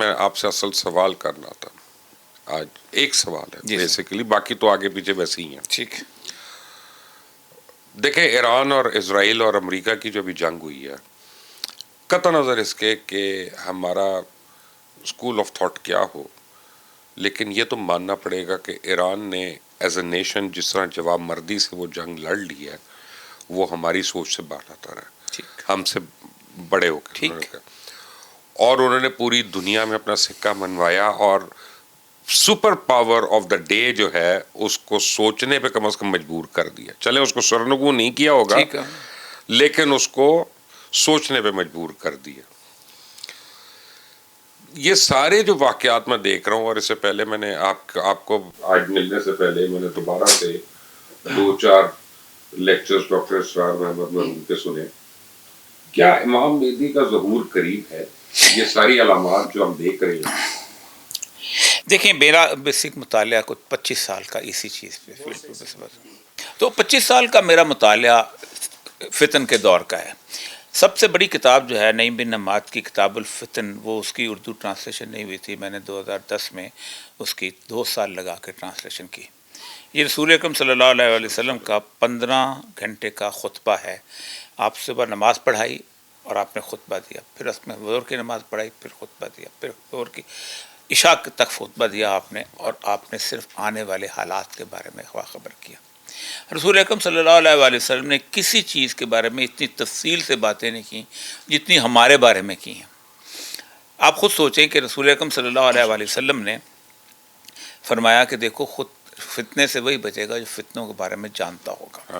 میں آپ سے اصل سوال کرنا تھا آج ایک سوال ہے بیسیکلی، باقی تو آگے پیچھے ویسے ہی ہیں. ٹھیک. دیکھیں ایران اور اسرائیل اور امریکہ کی جو بھی جنگ ہوئی ہے، قطع نظر اس کے کہ ہمارا اسکول آف تھاٹ کیا ہو، لیکن یہ تو ماننا پڑے گا کہ ایران نے ایز اے نیشن جس طرح جواب مردی سے وہ جنگ لڑ لی ہے، وہ ہماری سوچ سے بالا تر ہے، ہم سے بڑے ہو کے، اور انہوں نے پوری دنیا میں اپنا سکہ منوایا، اور super power of the day جو ہے اس کو سوچنے پہ کم از کم مجبور کر دیا. چلے اس کو سرنگو نہیں کیا ہوگا لیکن اس کو سوچنے پہ مجبور کر دیا. یہ سارے جو واقعات میں دیکھ رہا ہوں، اور اس سے پہلے میں نے آپ کو آج ملنے سے پہلے میں نے دوبارہ سے 2-4 لیکچرز ڈاکٹر اسرار محمد مرحوم کے سنے. کیا امام مہدی کا ظہور قریب ہے؟ یہ ساری علامات جو ہم دیکھ رہے ہیں. دیکھیں میرا بیسک مطالعہ کچھ 25 سال کا اسی چیز پہ، تو 25 سال کا میرا مطالعہ فتن کے دور کا ہے. سب سے بڑی کتاب جو ہے نعیم بن نماد کی کتاب الفتن، وہ اس کی اردو ٹرانسلیشن نہیں ہوئی تھی، میں نے 2010 میں اس کی 2 سال لگا کے ٹرانسلیشن کی. یہ رسول اکرم صلی اللہ علیہ وسلم کا 15 گھنٹے کا خطبہ ہے. آپ صبح نماز پڑھائی اور آپ نے خطبہ دیا، پھر اس میں ظہر کی نماز پڑھائی، پھر خطبہ دیا، پھر ظہر کی عشاء تک خطبہ دیا آپ نے، اور آپ نے صرف آنے والے حالات کے بارے میں خبر کیا. رسول اکرم صلی اللہ علیہ وآلہ وسلم نے کسی چیز کے بارے میں اتنی تفصیل سے باتیں نہیں کی جتنی ہمارے بارے میں کی ہیں. آپ خود سوچیں کہ رسول اکرم صلی اللہ علیہ وآلہ وسلم نے فرمایا کہ دیکھو خود فتنے سے وہی بچے گا جو فتنوں کے بارے میں جانتا ہوگا.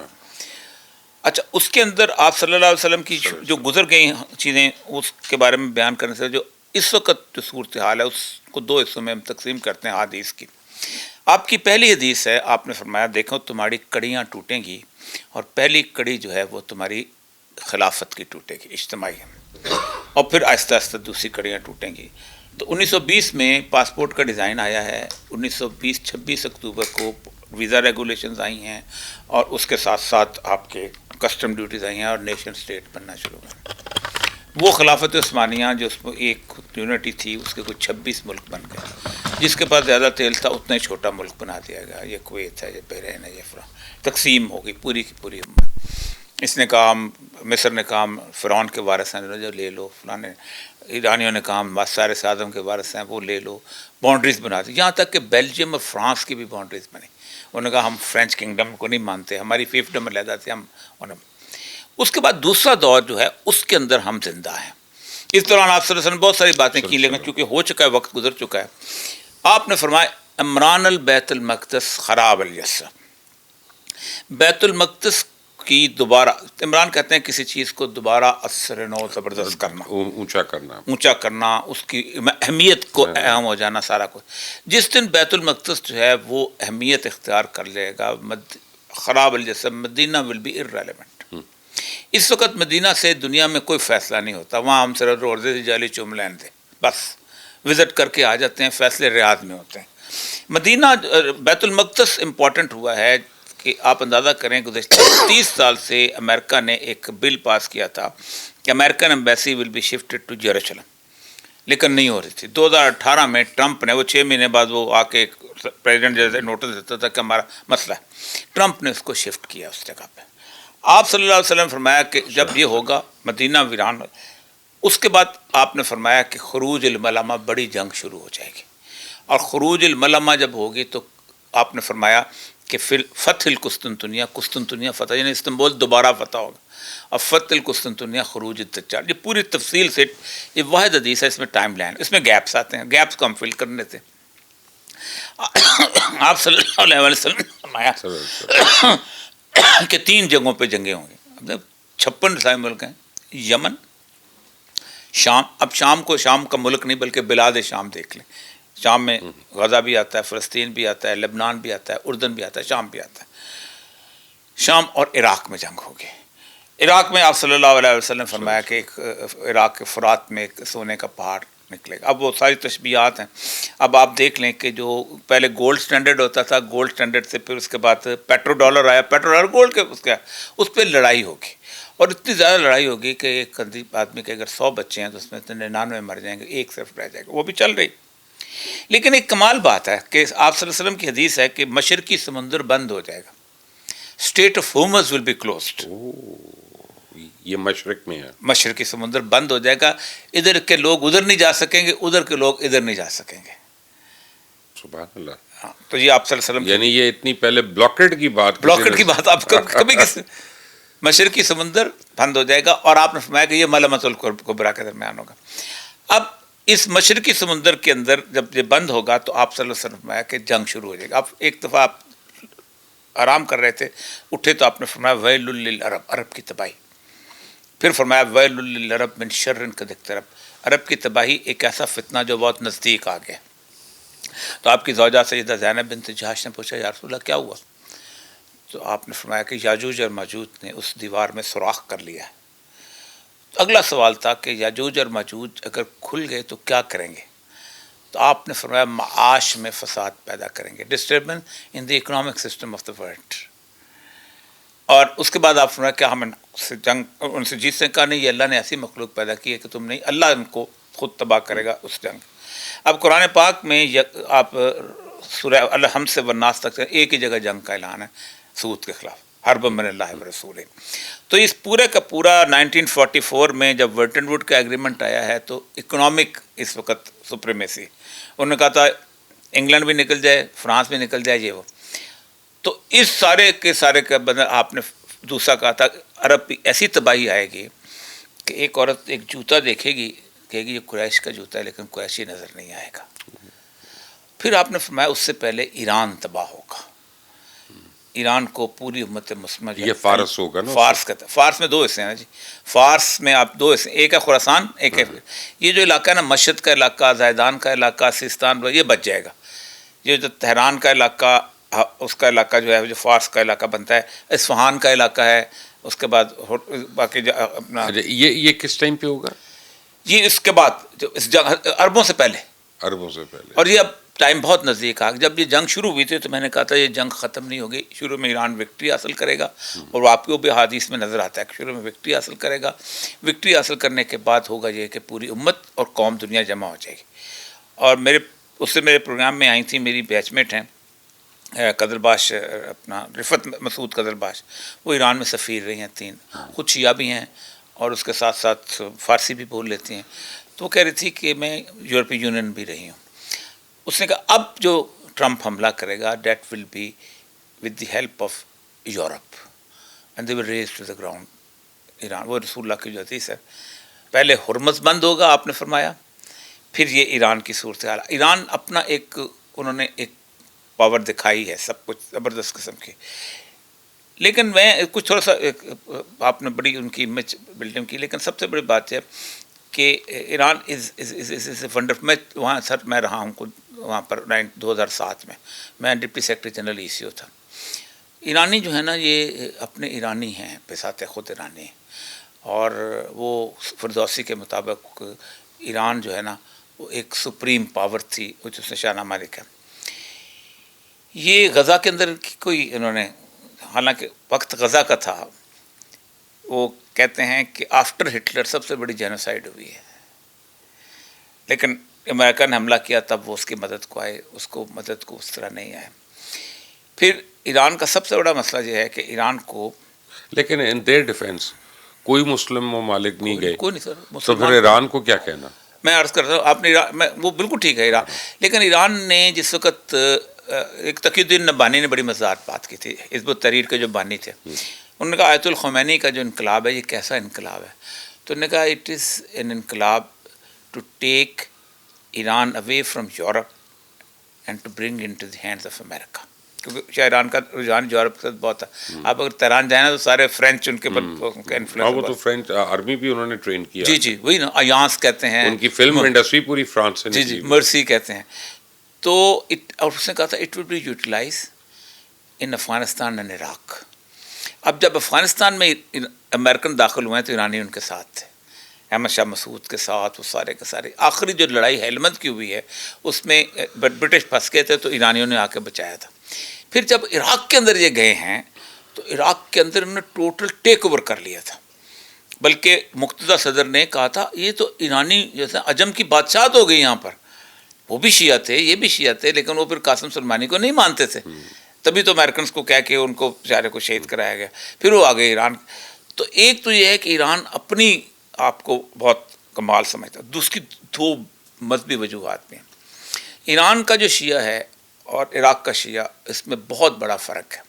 اچھا، اس کے اندر آپ صلی اللہ علیہ وسلم کی جو گزر گئی چیزیں اس کے بارے میں بیان کرنے سے، جو اس وقت جو صورتحال ہے اس کو 2 حصوں میں ہم تقسیم کرتے ہیں حدیث کی. آپ کی پہلی حدیث ہے، آپ نے فرمایا دیکھو تمہاری کڑیاں ٹوٹیں گی، اور پہلی کڑی جو ہے وہ تمہاری خلافت کی ٹوٹے گی اجتماعی، اور پھر آہستہ آہستہ دوسری کڑیاں ٹوٹیں گی. تو 1920 میں پاسپورٹ کا ڈیزائن آیا ہے، 1920 26 اکتوبر کو ویزا ریگولیشنز آئی ہیں، اور اس کے ساتھ ساتھ آپ کے کسٹم ڈیوٹیز آئی ہیں، اور نیشن سٹیٹ بننا شروع ہوئے. وہ خلافت عثمانیہ جو اس میں ایک یونٹی تھی، اس کے کچھ 26 ملک بن گئے. جس کے پاس زیادہ تیل تھا اتنا ہی چھوٹا ملک بنا دیا گیا. یہ کویت ہے، یہ بحرین ہے، یہ تقسیم ہو گئی پوری کی پوری امت. اس نے کہا مصر نے کہا فرعون کے وارث ہیں جو لے لو، فلاں ایرانیوں نے کہا سارس اعظم کے وارث ہیں وہ لے لو. باؤنڈریز بنا دی، یہاں تک کہ بیلجیم اور فرانس کی بھی باؤنڈریز بنی. انہوں نے کہا ہم فرینچ کنگڈم کو نہیں مانتے، ہماری فیفڈم علیحدہ تھے. اس کے بعد دوسرا دور جو ہے اس کے اندر ہم زندہ ہیں. اس دوران آپ صلی اللہ علیہ وسلم بہت ساری باتیں کی، لیکن چونکہ ہو چکا ہے، وقت گزر چکا ہے. آپ نے فرمایا عمران البیت المقدس خراب الیسر. بیت المقدس کی دوبارہ، عمران کہتے ہیں کسی چیز کو دوبارہ اثر نو زبردست کرنا، اونچا کرنا، اس کی اہمیت کو اہم ہو جانا سارا کچھ. جس دن بیت المقدس جو ہے وہ اہمیت اختیار کر لے گا، خراب الیسر، مدینہ ول بی irrelevant. اس وقت مدینہ سے دنیا میں کوئی فیصلہ نہیں ہوتا. وہاں ہم صرف روزے سے جعلی چوم لین تھے، بس وزٹ کر کے آ جاتے ہیں، فیصلے ریاض میں ہوتے ہیں. مدینہ بیت المقدس امپورٹنٹ ہوا ہے کہ آپ اندازہ کریں گزشتہ 30 سال سے امریکہ نے ایک بل پاس کیا تھا کہ American embassy will be shifted to Jerusalem, لیکن نہیں ہو رہی تھی. 2018 میں ٹرمپ نے، وہ 6 مہینے بعد وہ آ کے پریزیڈنٹ جیسے نوٹس دیتا تھا کہ ہمارا مسئلہ ہے، ٹرمپ نے اس کو شفٹ کیا اس جگہ پہ. آپ صلی اللہ علیہ وسلم فرمایا کہ جب یہ ہوگا مدینہ ویران. اس کے بعد آپ نے فرمایا کہ خروج الملمہ، بڑی جنگ شروع ہو جائے گی. اور خروج الملمہ جب ہوگی تو آپ نے فرمایا کہ پھر فتح القسطنطنیہ، قسطنطنیہ فتح، یعنی استنبول دوبارہ فتح ہوگا. اور فتح القسطنطنیہ خروج الدجال. یہ پوری تفصیل سے، یہ واحد حدیث ہے، اس میں ٹائم لائن، اس میں گیپس آتے ہیں، گیپس کو ہم فل کرنے تھے. آپ صلی اللہ علیہ وسلم نے فرمایا کہ 3 جگہوں پہ جنگیں ہوں گی. 56 عیسائی ملک ہیں، یمن، شام. اب شام کا ملک نہیں بلکہ بلاد شام دیکھ لیں. شام میں غزہ بھی آتا ہے، فلسطین بھی آتا ہے، لبنان بھی آتا ہے، اردن بھی آتا ہے، شام بھی آتا ہے. شام اور عراق میں جنگ ہوگی. عراق میں آپ صلی اللہ علیہ وسلم فرمایا کہ ایک عراق کے فرات میں ایک سونے کا پہاڑ نکلے گا. اب وہ ساری تشبیہات ہیں. اب آپ دیکھ لیں کہ جو پہلے گولڈ سٹینڈرڈ ہوتا تھا، گولڈ سٹینڈرڈ سے پھر اس کے بعد پیٹرو ڈالر آیا، پیٹرو ڈالر گولڈ کے اس پہ لڑائی ہوگی. اور اتنی زیادہ لڑائی ہوگی کہ ایک آدمی کے اگر 100 بچے ہیں تو اس میں 99 مر جائیں گے، ایک صرف رہ جائے گا، وہ بھی چل رہی. لیکن ایک کمال بات ہے کہ آپ صلی اللہ علیہ وسلم کی حدیث ہے کہ مشرقی سمندر بند ہو جائے گا، state of Hormuz will be closed. یہ مشرق میں ہے. مشرقی سمندر بند ہو جائے گا، ادھر کے لوگ ادھر نہیں جا سکیں گے، ادھر کے لوگ ادھر نہیں جا سکیں گے. سبحان اللہ. ہاں، تو یہ آپ صلی اللہ علیہ وسلم یعنی یہ اتنی پہلے بلاکڈ کی بات، بلاکٹ کی بات آپ کبھی کس مشرقی سمندر بند ہو جائے گا. اور آپ نے فرمایا کہ یہ ملمت الکبریٰ کے درمیان ہوگا. اب اس مشرقی سمندر کے اندر جب یہ بند ہوگا تو آپ صلی اللہ علیہ وسلم نے فرمایا کہ جنگ شروع ہو جائے گا. اب ایک دفعہ آپ آرام کر رہے تھے، اٹھے تو آپ نے فرمایا ویل للعرب، عرب کی تباہی. پھر فرمایا ویل للعرب من شر قد اقترب، عرب کی تباہی ایک ایسا فتنہ جو بہت نزدیک آ گیا. تو آپ کی زوجہ سیدہ زینب بنت جہش نے پوچھا یا رسول اللہ کیا ہوا؟ تو آپ نے فرمایا کہ یاجوج اور ماجوج نے اس دیوار میں سوراخ کر لیا ہے. تو اگلا سوال تھا کہ یاجوج اور ماجوج اگر کھل گئے تو کیا کریں گے؟ تو آپ نے فرمایا معاش میں فساد پیدا کریں گے، disturbance in the economic system of the world. اور اس کے بعد آپ فرمایا کہ ہم ان سے جیت سے کہا نہیں، یہ اللہ نے ایسی مخلوق پیدا کی ہے کہ تم نہیں، اللہ ان کو خود تباہ کرے گا اس جنگ. اب قرآن پاک میں آپ سورہ الحمد سے والناس تک ایک ہی جگہ جنگ کا اعلان ہے سود کے خلاف، حرب من اللہ و رسول. تو اس پورے کا پورا 1944 میں جب ورٹن ووڈ کا ایگریمنٹ آیا ہے تو اکنامک اس وقت سپریمیسی، انہوں نے کہا تھا انگلینڈ بھی نکل جائے، فرانس بھی نکل جائے، یہ وہ. تو اس سارے کے بدل آپ نے دوسرا کہا تھا عرب کی ایسی تباہی آئے گی کہ ایک عورت ایک جوتا دیکھے گی، کہے گی یہ قریش کا جوتا ہے، لیکن قریشی نظر نہیں آئے گا. پھر آپ نے فرمایا اس سے پہلے ایران تباہ ہوگا. ایران کو پوری امت مسلمہ، یہ فارس ہوگا نا؟ فارس میں 2 حصے ہیں نا جی. فارس میں آپ 2 حصے، ایک ہے خراسان، ایک ہے یہ جو علاقہ ہے نا مشہد کا علاقہ، زیدان کا علاقہ، سیستان، یہ بچ جائے گا. یہ جو تہران کا علاقہ، اس کا علاقہ جو ہے جو فارس کا علاقہ بنتا ہے، اصفہان کا علاقہ ہے. اس کے بعد باقی جو اپنا یہ کس ٹائم پہ ہوگا؟ یہ اس کے بعد جو اس جنگ عربوں سے پہلے. اور یہ اب ٹائم بہت نزدیک آ. جب یہ جنگ شروع ہوئی تھی تو میں نے کہا تھا یہ جنگ ختم نہیں ہوگی، شروع میں ایران وکٹری حاصل کرے گا. اور آپ کو بھی حدیث میں نظر آتا ہے کہ شروع میں وکٹری حاصل کرے گا. وکٹری حاصل کرنے کے بعد ہوگا یہ کہ پوری امت اور قوم دنیا جمع ہو جائے گی. اور اس سے میرے پروگرام میں آئی تھیں میری بیچ میٹ ہیں قدرباش، اپنا رفت مسعود قدرباش، وہ ایران میں سفیر رہی ہیں 3، خود شیعہ بھی ہیں اور اس کے ساتھ ساتھ فارسی بھی بول لیتی ہیں. تو وہ کہہ رہی تھی کہ میں یورپی یونین بھی رہی ہوں. اس نے کہا اب جو ٹرمپ حملہ کرے گا that will be with the help of Europe and they will raze to the ground ایران. وہ رسول اللہ کی جو حدیث ہے، پہلے ہرمز بند ہوگا آپ نے فرمایا، پھر یہ ایران کی صورتحال. ایران اپنا انہوں نے ایک پاور دکھائی ہے، سب کچھ زبردست قسم کی. لیکن میں کچھ تھوڑا سا آپ نے بڑی ان کی امیج بلڈنگ کی، لیکن سب سے بڑی بات ہے کہ ایران از ونڈرفل. میں وہاں میں رہا ہوں وہاں پر 2007 میں ڈپٹی سیکرٹری جنرل ECO تھا. ایرانی جو ہے نا یہ اپنے ایرانی ہیں، بساط خود ایرانی ہیں. اور وہ فردوسی کے مطابق ایران جو ہے نا وہ ایک سپریم پاور تھی، کچھ اس نے شاہ نامہ لکھا. یہ غزہ کے اندر کوئی انہوں نے، حالانکہ وقت غزہ کا تھا، وہ کہتے ہیں کہ آفٹر ہٹلر سب سے بڑی جینوسائیڈ ہوئی ہے، لیکن امریکہ نے حملہ کیا تب وہ اس کی مدد کو آئے، اس کو مدد کو اس طرح نہیں آئے. پھر ایران کا سب سے بڑا مسئلہ یہ ہے کہ ایران کو، لیکن ان دیئر ڈیفینس کوئی مسلم ممالک نہیں گئے، کوئی نہیں سر. تو پھر ایران کو کیا کہنا؟ میں عرض کرتا ہوں آپ نے وہ بالکل ٹھیک ہے ایران، لیکن ایران نے جس وقت ایک تقی الدین نبانی نے بڑی مزدار بات کی تھی، حزب التحریر کے جو بانی تھے، انہوں نے کہا آیت الخمینی کا جو انقلاب ہے یہ کیسا انقلاب ہے؟ تو انہوں نے کہا اٹ از این انقلاب to take Iran away from Europe and to bring in to the hands of America. کیونکہ ایران کا رجحان یورپ کے ساتھ بہت ہے. آپ اگر تہران جائیں نا تو سارے فرینچ ان کے انفلوئنس. وہ تو فرینچ آرمی بھی انہوں نے ٹرین کیا. جی وہی نا، ایانس کہتے ہیں، ان کی فلم انڈسٹری پوری فرانس سے. جی مرسی کہتے ہیں. تو اور اس نے کہا تھا it will be utilise in Afghanistan and Iraq. اب جب افغانستان میں امریکن داخل ہوئے ہیں تو ایرانی ان کے ساتھ تھے، احمد شاہ مسعود کے ساتھ، وہ سارے کے سارے. آخری جو لڑائی ہیلمند کی ہوئی ہے اس میں برٹش پھنس گئے تھے تو ایرانیوں نے آ کے بچایا تھا. پھر جب عراق کے اندر یہ گئے ہیں تو عراق کے اندر انہوں نے ٹوٹل ٹیک اوور کر لیا تھا. بلکہ مقتدیٰ صدر نے کہا تھا یہ تو ایرانی جیسے عجم کی بادشاہت ہو گئی یہاں پر، وہ بھی شیعہ تھے یہ بھی شیعہ تھے، لیکن وہ پھر قاسم سلیمانی کو نہیں مانتے تھے، تبھی تو امریکنس کو کہہ کے ان کو بیچارے کو شہید کرایا گیا، پھر وہ آ گئے ایران۔ تو ایک تو یہ ہے کہ ایران اپنی آپ کو بہت کمال سمجھتا ہے، دوسری دو مذہبی وجوہات میں ایران کا جو شیعہ ہے اور عراق کا شیعہ اس میں بہت بڑا فرق ہے۔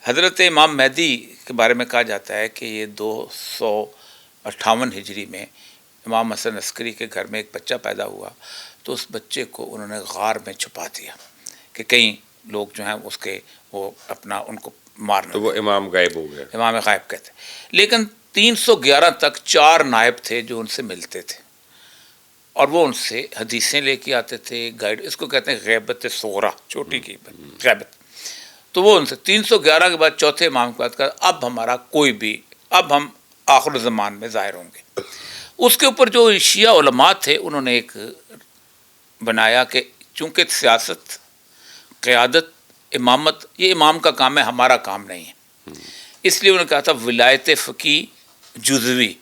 حضرت امام مہدی کے بارے میں کہا جاتا ہے کہ یہ 258 ہجری میں امام حسن عسکری کے گھر میں ایک بچہ پیدا ہوا، تو اس بچے کو انہوں نے غار میں چھپا دیا کہ کئی لوگ جو ہیں اس کے وہ اپنا ان کو مارنا، تو وہ امام غائب ہو گیا، امام غائب کہتے ہیں۔ لیکن 311 تک 4 نائب تھے جو ان سے ملتے تھے اور وہ ان سے حدیثیں لے کے آتے تھے، گائیڈ، اس کو کہتے ہیں غیبت صغریٰ، چھوٹی کی غیبت۔ تو وہ ان سے 311 کے بعد چوتھے امام کے بعد کہا اب ہمارا کوئی بھی، اب ہم آخر زمان میں ظاہر ہوں گے۔ اس کے اوپر جو شیعہ علماء تھے انہوں نے ایک بنایا کہ چونکہ سیاست، قیادت، امامت یہ امام کا کام ہے، ہمارا کام نہیں ہے، اس لیے انہوں نے کہا تھا ولایت فقی جزوی،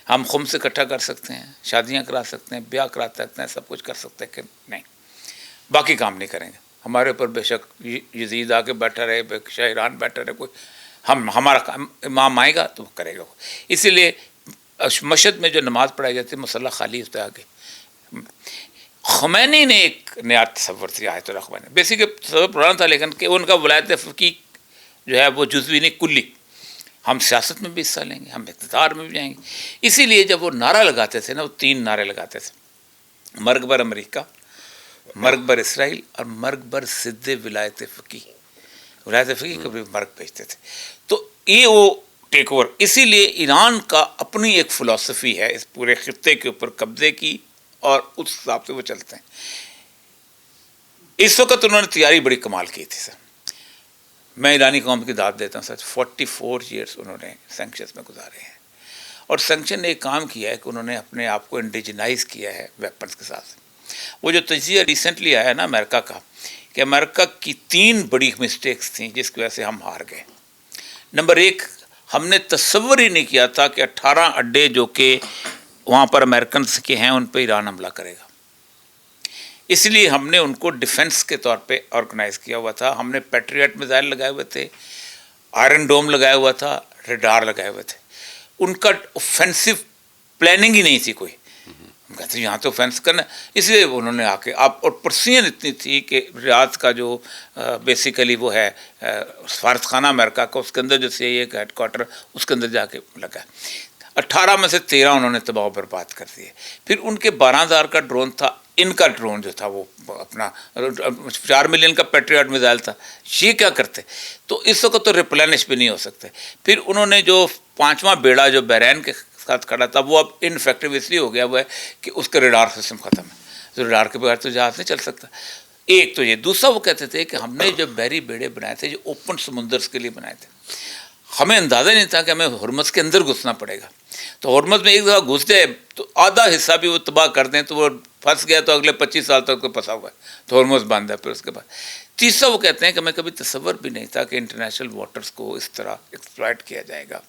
ہم خمس اکٹھا کر سکتے ہیں، شادیاں کرا سکتے ہیں، بیاہ کرا سکتے ہیں، سب کچھ کر سکتے ہیں، کہ نہیں باقی کام نہیں کریں گے۔ ہمارے اوپر بے شک یزید آ کے بیٹھا رہے، بے شک ایران بیٹھا رہے، کوئی ہمارا کام، امام آئے گا تو کرے گا۔ اسی لیے مشہد میں جو نماز پڑھائی جاتی ہے مسلح خالی ہوتا ہے آگے۔ خمینی نے ایک نیا تصور تھی آیت الرحمٰن، بیسیکلی تصور پرانا تھا لیکن کہ ان کا ولایت فقی جو ہے وہ جزوی نہیں کلی، ہم سیاست میں بھی حصہ لیں گے، ہم اقتدار میں بھی جائیں گے۔ اسی لیے جب وہ نعرہ لگاتے تھے نا، وہ 3 نعرے لگاتے تھے، مرگ بر امریکہ، مرگ بر اسرائیل اور مرگ بر ضد ولایت فقی۔ ولایت فقی کو بھی مرگ بھیجتے تھے۔ تو یہ وہ ٹیک اوور، اسی لیے ایران کا اپنی ایک فلسفی ہے اس پورے خطے کے اوپر قبضے کی، اور اس حساب سے وہ چلتے ہیں۔ اس وقت انہوں نے تیاری بڑی کمال کی تھی سر، میں ایرانی قوم کی داد دیتا ہوں سر، 44 ایئرس انہوں نے سینکشنز میں گزارے ہیں، اور سینکشن نے ایک کام کیا ہے کہ انہوں نے اپنے آپ کو انڈیجنائز کیا ہے ویپنز کے ساتھ۔ وہ جو تجزیہ ریسنٹلی آیا نا امریکہ کا، کہ امریکہ کی 3 بڑی مسٹیکس تھیں جس کی وجہ سے ہم ہار گئے۔ نمبر 1، ہم نے تصور ہی نہیں کیا تھا کہ 18 اڈے جو کہ وہاں پر امریکنس کے ہیں ان پہ ایران حملہ کرے گا، اس لیے ہم نے ان کو ڈیفنس کے طور پہ آرگنائز کیا ہوا تھا۔ ہم نے پیٹریٹ میزائل لگائے ہوئے تھے، آئرن ڈوم لگایا ہوا تھا، ریڈار لگائے ہوئے تھے۔ ان کا اوفینسو پلاننگ ہی نہیں تھی کوئی، ہم کہتے ہیں یہاں تو اوفینس کرنا، اس لیے انہوں نے آ کے آپ، اور پرسین اتنی تھی کہ ریاض کا جو بیسیکلی وہ ہے سفارت خانہ امریکہ کا، اس کے اندر جو سی آئی اے کا ہیڈ کوارٹر، اس کے اندر جا کے لگا۔ 18 میں سے 13 انہوں نے تباہ و برباد کر دیے۔ پھر ان کے 12,000 کا ڈرون تھا، ان کا ڈرون جو تھا وہ اپنا 4 ملین کا پیٹریاٹ میزائل تھا، یہ کیا کرتے؟ تو اس وقت تو ریپلینش بھی نہیں ہو سکتے۔ پھر انہوں نے جو 5واں بیڑا جو بحرین کے ساتھ کھڑا تھا، وہ اب انفیکٹو اس لیے ہو گیا ہوا ہے کہ اس کا ریڈار سسٹم ختم ہے، تو ریڈار کے بغیر تو جہاز نہیں چل سکتا۔ ایک تو یہ، دوسرا وہ کہتے تھے کہ ہم نے جو بحری بیڑے بنائے تھے جو اوپن سمندرز کے لیے بنائے تھے، ہمیں اندازہ نہیں تھا کہ ہمیں ہرمز کے اندر گھسنا پڑے گا، تو ہرمز میں ایک دفعہ گھس جائے تو آدھا حصہ بھی وہ تباہ کر دیں تو وہ پھنس گیا تو اگلے 25 سال تک کوئی پھنسا ہوا ہے، تو ہرمز بند ہے۔ پھر اس کے بعد تیسرا وہ کہتے ہیں کہ میں کبھی تصور بھی نہیں تھا کہ انٹرنیشنل واٹرز کو اس طرح ایکسپلائٹ کیا جائے گا،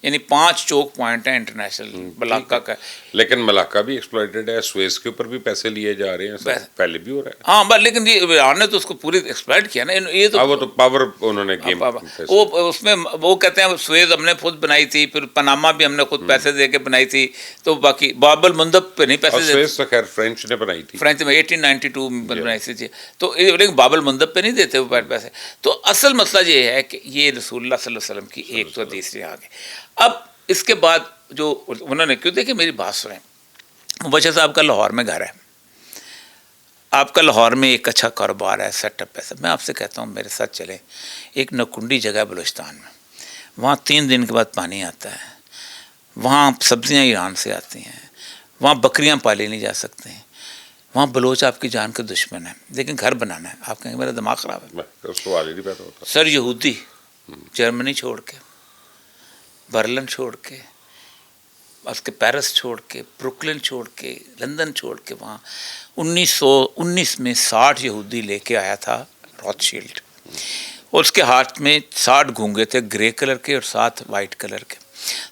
یعنی 5 چوک پوائنٹ ہیں انٹرنیشنل ملاقہ کا۔ لیکن ملاقہ بھی ایکسپلائٹڈ ہے، سویز کے اوپر بھی پیسے لیے جا رہے ہیں، پہلے بھی ہو رہا ہے۔ ہاں بس، لیکن یہ ایران نے تو اس کو پوری ایکسپلائٹ کیا نا، یہ تو وہ تو پاور انہوں نے گیم، وہ اس میں وہ کہتے ہیں سویز ہم نے خود بنائی تھی، پھر پاناما بھی ہم نے خود پیسے دے کے بنائی تھی، تو باقی باب المندب پہ نہیں پیسے دیتے، سویز تو خیر فرینچ نے بنائی تھی، فرینچ میں 1892 میں بنائی تھی، تو لیکن باب المندب پہ نہیں دیتے وہ پیسے۔ تو اصل مسئلہ یہ ہے کہ یہ رسول اللہ صلی اللہ علیہ وسلم کی ایک تو حدیث سے آگے۔ اب اس کے بعد جو انہوں نے کیوں، دیکھیں میری بات سنیں، مبشر صاحب کا لاہور میں گھر ہے، آپ کا لاہور میں ایک اچھا کاروبار ہے، سیٹ اپ ہے سب، میں آپ سے کہتا ہوں میرے ساتھ چلیں، ایک نکنڈی جگہ بلوچستان میں، وہاں 3 دن کے بعد پانی آتا ہے، وہاں سبزیاں ایران سے آتی ہیں، وہاں بکریاں پالی نہیں جا سکتے ہیں، وہاں بلوچ آپ کی جان کے دشمن ہے، لیکن گھر بنانا ہے۔ آپ کہیں گے میرا دماغ خراب ہے، سوال ہی نہیں پیدا ہوتا سر یہودی جرمنی چھوڑ کے، برلن چھوڑ کے، اس کے پیرس چھوڑ کے، بروکلن چھوڑ کے، لندن چھوڑ کے، وہاں 1919 میں 60 یہودی لے کے آیا تھا روتھ شیلڈ، اور اس کے ہاتھ میں 60 گھونگے تھے، گرے کلر کے اور 7 وائٹ کلر کے،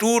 2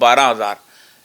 12,000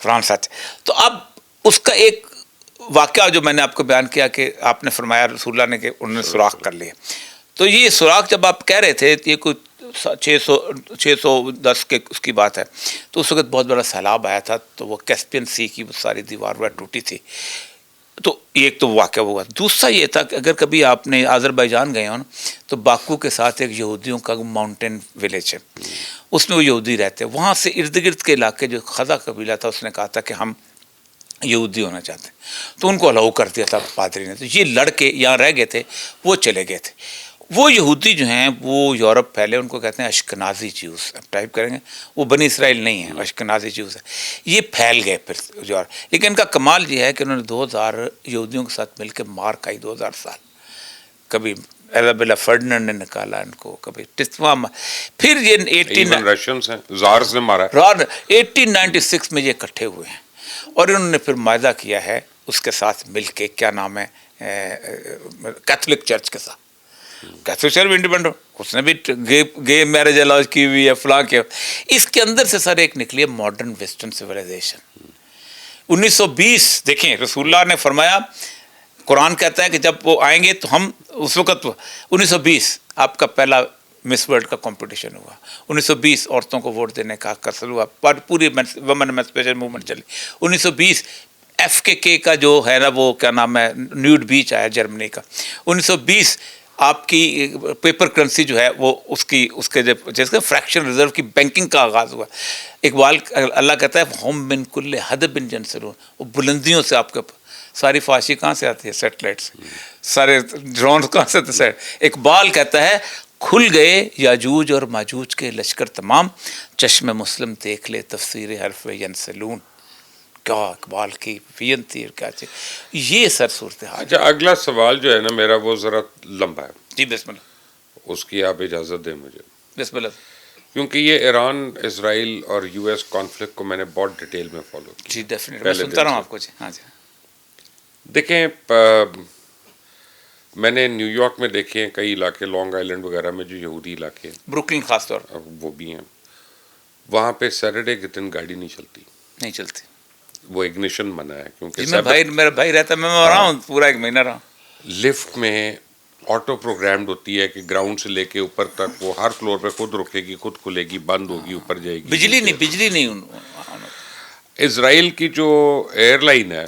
قرآن سچ. تو اب اس کا ایک واقعہ جو میں نے آپ کو بیان کیا کہ آپ نے فرمایا رسول اللہ نے کہ انہوں نے سوراخ کر لیا. تو یہ سوراخ جب آپ کہہ رہے تھے یہ کوئی 610 کے اس کی بات ہے. تو اس وقت بہت بڑا سیلاب آیا تھا, تو وہ کیسپین سی کی وہ ساری دیوار ٹوٹی تھی. تو ایک تو واقعہ ہوا. دوسرا یہ تھا کہ اگر کبھی آپ نے آذربائیجان گئے ہو نا, تو باکو کے ساتھ ایک یہودیوں کا ماؤنٹین ولیج ہے, اس میں وہ یہودی رہتے ہیں. وہاں سے ارد گرد کے علاقے جو خزا قبیلہ تھا, اس نے کہا تھا کہ ہم یہودی ہونا چاہتے ہیں, تو ان کو الاؤ کر دیا تھا پادری نے. تو یہ لڑکے یہاں رہ گئے تھے, وہ چلے گئے تھے. وہ یہودی جو ہیں وہ یورپ پھیلے, ان کو کہتے ہیں اشکنازی جیوز. آپ ٹائپ کریں گے, وہ بنی اسرائیل نہیں ہیں, اشکنازی جیوز ہے. یہ پھیل گئے پھر یورپ. لیکن ان کا کمال یہ ہے کہ انہوں نے 2000 یہودیوں کے ساتھ مل کے مار کھائی 2000 سال. کبھی ایزابیلا فرڈیننڈ نے نکالا ان کو, کبھی ٹسوا. پھر یہ 1896 میں یہ اکٹھے ہوئے ہیں, اور انہوں نے پھر معاہدہ کیا ہے اس کے ساتھ مل کے, کیا نام ہے, کیتھولک چرچ کے ساتھ. کیتھولک چرچ بھی انڈیپینڈنٹ, اس نے بھی گے میرج الاؤ کی ہوئی ہے, فلاں کے. اس کے اندر سے سر ایک نکلی ہے ماڈرن ویسٹرن سویلائزیشن. 1920 دیکھیں, رسول اللہ نے فرمایا, قرآن کہتا ہے کہ جب وہ آئیں گے تو ہم اس وقت 1920 آپ کا پہلا مس ورلڈ کا کمپٹیشن ہوا. 1920 عورتوں کو ووٹ دینے کا قصر ہوا, پوری وومن ایمانسپیشن موومنٹ چلی. 1920 FKK کا جو ہے نا وہ کیا نام ہے نیوڈ بیچ آیا جرمنی کا. 1920 آپ کی پیپر کرنسی جو ہے وہ اس کے جیسے فریکشن ریزرو کی بینکنگ کا آغاز ہوا. اقبال اللہ کہتا ہے ہم من کل حدب جنسلون, وہ بلندیوں سے آپ کے ساری فاشی کہاں سے آتی ہے, سیٹلائٹ سے, سارے ڈرون کہاں سے آتے ہیں. اقبال کہتا ہے کھل گئے یاجوج اور ماجوج کے لشکر تمام, چشم مسلم دیکھ لے تفسیر حرف ینسلون. کیا اقبال کی وین تھی, کیا چیز یہ سر صورتحال. اچھا, اگلا سوال جو ہے نا میرا وہ ذرا لمبا ہے. جی بسم اللہ, اس کی آپ اجازت دیں مجھے, بسم اللہ. کیونکہ یہ ایران اسرائیل اور US کانفلکٹ کو میں نے بہت ڈیٹیل میں فالو کیا. جی ڈیفینیٹلی میں سنتا رہا ہوں آپ کو. جی ہاں جی. دیکھیں, میں نے نیو یارک میں دیکھے ہیں کئی علاقے, لانگ آئیلینڈ وغیرہ میں جو یہودی علاقے ہیں, بروکلن خاص طور وہ بھی ہیں, وہاں پہ سیٹرڈے کے دن گاڑی نہیں چلتی, نہیں چلتی. وہ اگنیشن منع ہے. کیونکہ میرا بھائی رہتا ہے, میں رہا ہوں پورا 1 مہینہ رہا. لفٹ میں آٹو پروگرامڈ ہوتی ہے کہ گراؤنڈ سے لے کے اوپر تک وہ ہر فلور پہ خود رکے گی, خود کھلے گی, بند ہوگی, اوپر جائے گی. بجلی نہیں. اسرائیل کی جو ایئر لائن ہے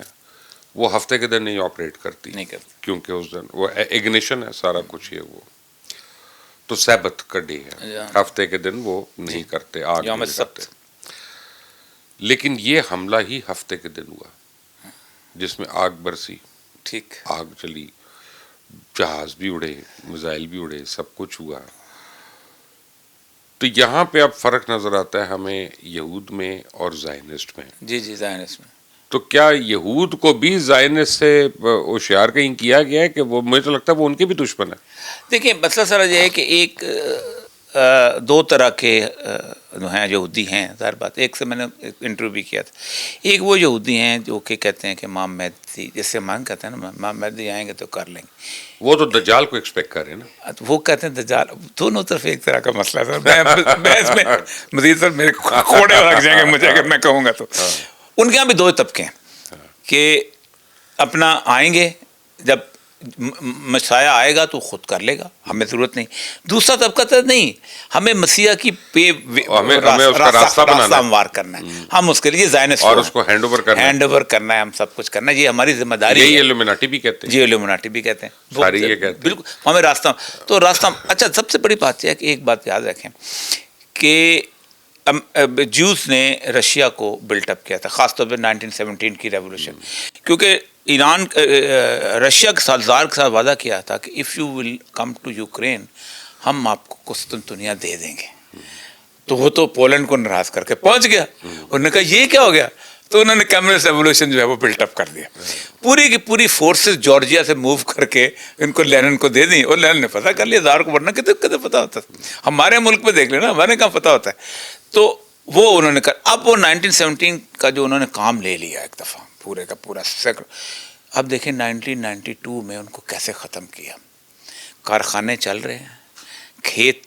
وہ ہفتے کے دن نہیں آپریٹ کرتی, نہیں کرتی, کیونکہ اس دن وہ اگنیشن ہے سارا کچھ. یہ وہ تو سبت کا ڈے ہے, ہفتے کے دن وہ نہیں کرتے, آگ نہیں کرتے. لیکن یہ حملہ ہی ہفتے کے دن ہوا جس میں آگ برسی, ٹھیک, آگ چلی, جہاز بھی اڑے, میزائل بھی اڑے, سب کچھ ہوا. تو یہاں پہ اب فرق نظر آتا ہے ہمیں یہود میں اور زائنسٹ میں. جی زائنسٹ میں. تو کیا یہود کو بھی زائنسٹ سے ہوشیار کہیں کیا گیا ہے کہ وہ, مجھے تو لگتا ہے وہ ان کے بھی دشمن ہے. دیکھیں مسئلہ سر یہ ہے کہ ایک 2 طرح کے جو ہیں یہودی ہیں, ظاہر بات. ایک سے میں نے انٹرویو بھی کیا تھا. ایک وہ یہودی ہیں جو کہ کہتے ہیں کہ امام مہدی, جیسے مان کہتے ہیں نا امام مہدی آئیں گے تو کر لیں گے. وہ تو دجال کو ایکسپیکٹ کر رہے ہیں نا. وہ کہتے ہیں دجال, دونوں طرف ایک طرح کا مسئلہ ہے سر. میں اس میں مزید سر میرے کوڑے لگ جائیں گے مجھے اگر میں کہوں گا تو. ان کے یہاں بھی 2 طبقے ہیں کہ اپنا آئیں گے, جب مسیح آئے گا تو خود کر لے گا, ہمیں ضرورت نہیں. دوسرا طبقہ تو نہیں, ہمیں مسیح کی راستہ ہموار کرنا ہے, ہم اس کے لیے زائنسٹ اور اس کو ہینڈ اوور کرنا ہے, ہم سب کچھ کرنا ہے, یہ ہماری ذمہ داری ہے. یہ ایلومیناٹی بھی کہتے ہیں. جی ایلومیناٹی بھی کہتے ہیں, ساری یہ کہتے ہیں بالکل ہمیں راستہ. تو راستہ اچھا, سب سے بڑی بات یہ ہے کہ ایک بات یاد رکھیں کہ جوز نے رشیا کو بلٹ اپ کیا تھا, خاص طور پہ 1917 کی ریولوشن, کیونکہ ایران رشیا کے ساتھ زار کے ساتھ وعدہ کیا تھا کہ if you will come to Ukraine ہم آپ کو قسطنطنیہ دے دیں گے. تو وہ تو پولینڈ کو ناراض کر کے پہنچ گیا. انہوں نے کہا یہ کیا ہو گیا, تو انہوں نے کمیونسٹ ریولوشن جو ہے وہ بلٹ اپ کر دیا. پوری کی پوری فورسز جارجیا سے موو کر کے ان کو لینن کو دے دیں, اور لینن نے پتہ کر لیا زار کو, ورنہ کتنے پتہ ہوتا تھا. ہمارے ملک میں دیکھ لینا, ہمارے کہاں پتہ ہوتا ہے. تو وہ انہوں نے کر, اب وہ 1917 کا جو انہوں نے کام لے لیا ایک دفعہ پورے کا پورا سیکل. اب دیکھیں 1992 میں ان کو کیسے ختم کیا. کارخانے چل رہے ہیں, کھیت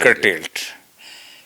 curtailed।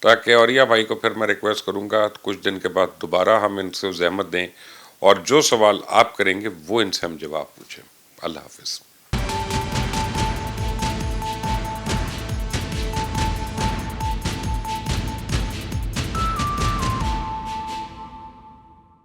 تاکہ اوریہ بھائی کو پھر میں ریکویسٹ کروں گا کچھ دن کے بعد دوبارہ ہم ان سے زحمت دیں اور جو سوال آپ کریں گے وہ ان سے ہم جواب پوچھیں. اللہ حافظ.